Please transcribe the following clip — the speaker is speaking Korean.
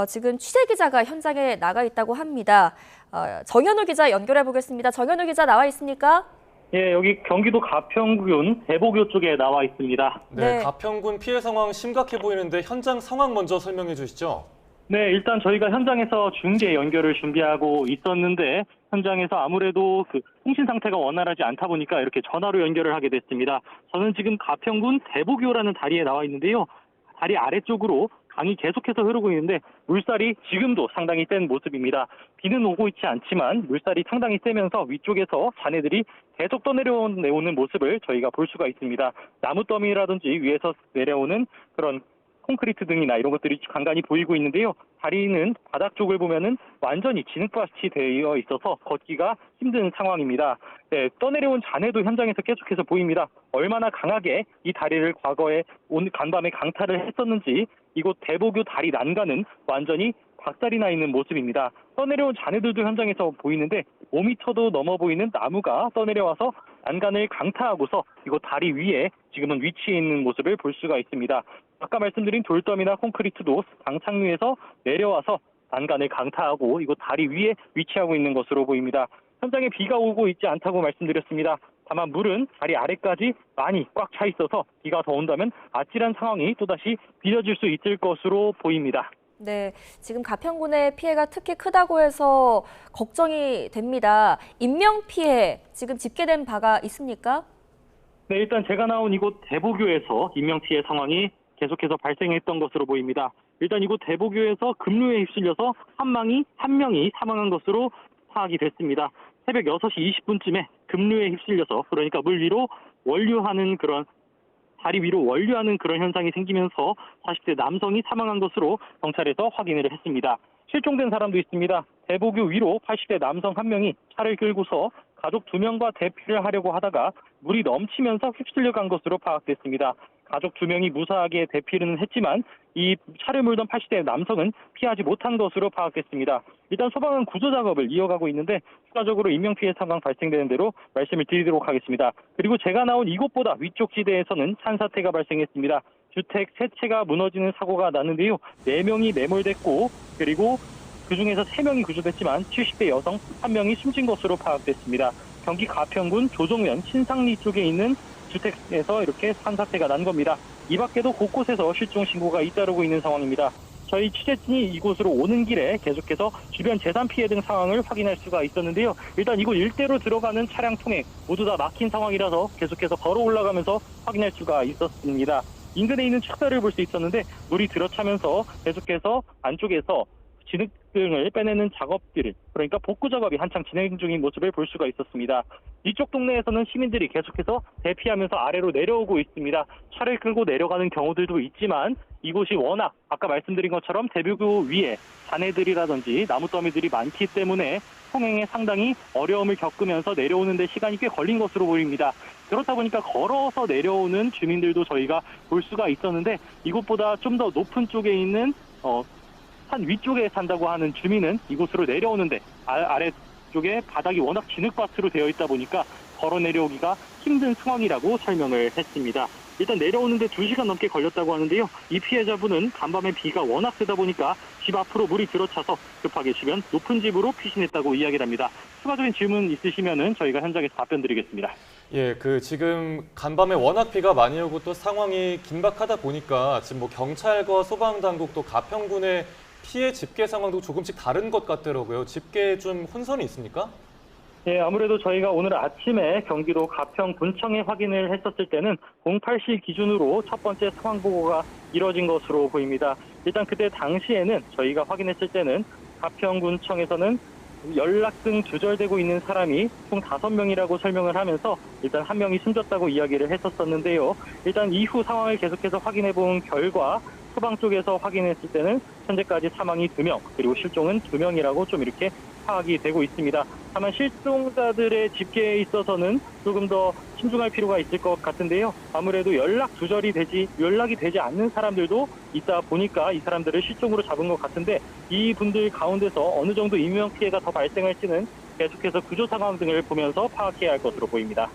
지금 취재 기자가 현장에 나가 있다고 합니다. 정현우 기자 연결해 보겠습니다. 정현우 기자 나와 있습니까? 예, 여기 경기도 가평군 대보교 쪽에 나와 있습니다. 네. 가평군 피해 상황 심각해 보이는데 현장 상황 먼저 설명해 주시죠. 네, 일단 저희가 현장에서 중계 연결을 준비하고 있었는데 현장에서 아무래도 통신 상태가 원활하지 않다 보니까 이렇게 전화로 연결을 하게 됐습니다. 저는 지금 가평군 대보교라는 다리에 나와 있는데요. 다리 아래쪽으로 강이 계속해서 흐르고 있는데 물살이 지금도 상당히 센 모습입니다. 비는 오고 있지 않지만 물살이 상당히 세면서 위쪽에서 잔해들이 계속 떠내려오는 모습을 저희가 볼 수가 있습니다. 나무 더미라든지 위에서 내려오는 그런 콘크리트 등이나 이런 것들이 간간히 보이고 있는데요. 다리는 바닥 쪽을 보면은 완전히 진흙밭이 되어 있어서 걷기가 힘든 상황입니다. 네, 떠내려온 잔해도 현장에서 계속해서 보입니다. 얼마나 강하게 이 다리를 과거에 간밤에 강타를 했었는지 이곳 대보교 다리 난간은 완전히 박살이 나 있는 모습입니다. 떠내려온 잔해들도 현장에서 보이는데 5m도 넘어 보이는 나무가 떠내려와서 난간을 강타하고서 이곳 다리 위에 지금은 위치해 있는 모습을 볼 수가 있습니다. 아까 말씀드린 돌더미나 콘크리트도 강착류에서 내려와서 난간을 강타하고 이곳 다리 위에 위치하고 있는 것으로 보입니다. 현장에 비가 오고 있지 않다고 말씀드렸습니다. 다만 물은 다리 아래까지 많이 꽉 차 있어서 비가 더 온다면 아찔한 상황이 또다시 빚어질 수 있을 것으로 보입니다. 네, 지금 가평군의 피해가 특히 크다고 해서 걱정이 됩니다. 인명 피해 지금 집계된 바가 있습니까? 네, 일단 제가 나온 이곳 대보교에서 인명 피해 상황이 계속해서 발생했던 것으로 보입니다. 일단 이곳 대보교에서 급류에 휩쓸려서 한 명이 사망한 것으로 파악이 됐습니다. 새벽 6시 20분쯤에 급류에 휩쓸려서 그러니까 물 위로 원류하는 그런 다리 위로 원류하는 그런 현상이 생기면서 40대 남성이 사망한 것으로 경찰에서 확인을 했습니다. 실종된 사람도 있습니다. 대보교 위로 80대 남성 한 명이 차를 끌고서 가족 2명과 대피를 하려고 하다가 물이 넘치면서 휩쓸려 간 것으로 파악됐습니다. 가족 2명이 무사하게 대피는 했지만 이 차를 몰던 80대 남성은 피하지 못한 것으로 파악됐습니다. 일단 소방은 구조 작업을 이어가고 있는데 추가적으로 인명피해 상황 발생되는 대로 말씀을 드리도록 하겠습니다. 그리고 제가 나온 이곳보다 위쪽 지대에서는 산사태가 발생했습니다. 주택 3채가 무너지는 사고가 났는데요. 4명이 매몰됐고 그리고 그중에서 3명이 구조됐지만 70대 여성 1명이 숨진 것으로 파악됐습니다. 경기 가평군 조정면 신상리 쪽에 있는 주택에서 이렇게 산사태가 난 겁니다. 이 밖에도 곳곳에서 실종 신고가 잇따르고 있는 상황입니다. 저희 취재진이 이곳으로 오는 길에 계속해서 주변 재산 피해 등 상황을 확인할 수가 있었는데요. 일단 이곳 일대로 들어가는 차량 통행 모두 다 막힌 상황이라서 계속해서 걸어 올라가면서 확인할 수가 있었습니다. 인근에 있는 축사를 볼 수 있었는데 물이 들어차면서 계속해서 안쪽에서 진흙 등을 빼내는 작업들, 그러니까 복구 작업이 한창 진행 중인 모습을 볼 수가 있었습니다. 이쪽 동네에서는 시민들이 계속해서 대피하면서 아래로 내려오고 있습니다. 차를 끌고 내려가는 경우들도 있지만 이곳이 워낙 아까 말씀드린 것처럼 대보교 위에 잔해들이라든지 나무 더미들이 많기 때문에 통행에 상당히 어려움을 겪으면서 내려오는 데 시간이 꽤 걸린 것으로 보입니다. 그렇다 보니까 걸어서 내려오는 주민들도 저희가 볼 수가 있었는데 이곳보다 좀 더 높은 쪽에 있는 산 위쪽에 산다고 하는 주민은 이곳으로 내려오는데 아래쪽에 바닥이 워낙 진흙밭으로 되어 있다 보니까 걸어 내려오기가 힘든 상황이라고 설명을 했습니다. 일단 내려오는데 2시간 넘게 걸렸다고 하는데요. 이 피해자분은 간밤에 비가 워낙 세다 보니까 집 앞으로 물이 들어차서 급하게 주변 높은 집으로 피신했다고 이야기를 합니다. 추가적인 질문 있으시면은 저희가 현장에서 답변 드리겠습니다. 예, 지금 간밤에 워낙 비가 많이 오고 또 상황이 긴박하다 보니까 지금 경찰과 소방당국도 가평군의 피해 집계 상황도 조금씩 다른 것 같더라고요. 집계에 좀 혼선이 있습니까? 예, 아무래도 저희가 오늘 아침에 경기도 가평군청에 확인을 했었을 때는 08시 기준으로 첫 번째 상황 보고가 이뤄진 것으로 보입니다. 일단 그때 당시에는 저희가 확인했을 때는 가평군청에서는 연락 등 두절되고 있는 사람이 총 5명이라고 설명을 하면서 일단 1명이 숨졌다고 이야기를 했었는데요. 일단 이후 상황을 계속해서 확인해 본 결과 소방 쪽에서 확인했을 때는 현재까지 사망이 2명, 그리고 실종은 2명이라고 좀 이렇게 파악이 되고 있습니다. 다만 실종자들의 집계에 있어서는 조금 더 신중할 필요가 있을 것 같은데요. 아무래도 연락이 되지 않는 사람들도 있다 보니까 이 사람들을 실종으로 잡은 것 같은데 이분들 가운데서 어느 정도 인명 피해가 더 발생할지는 계속해서 구조 상황 등을 보면서 파악해야 할 것으로 보입니다.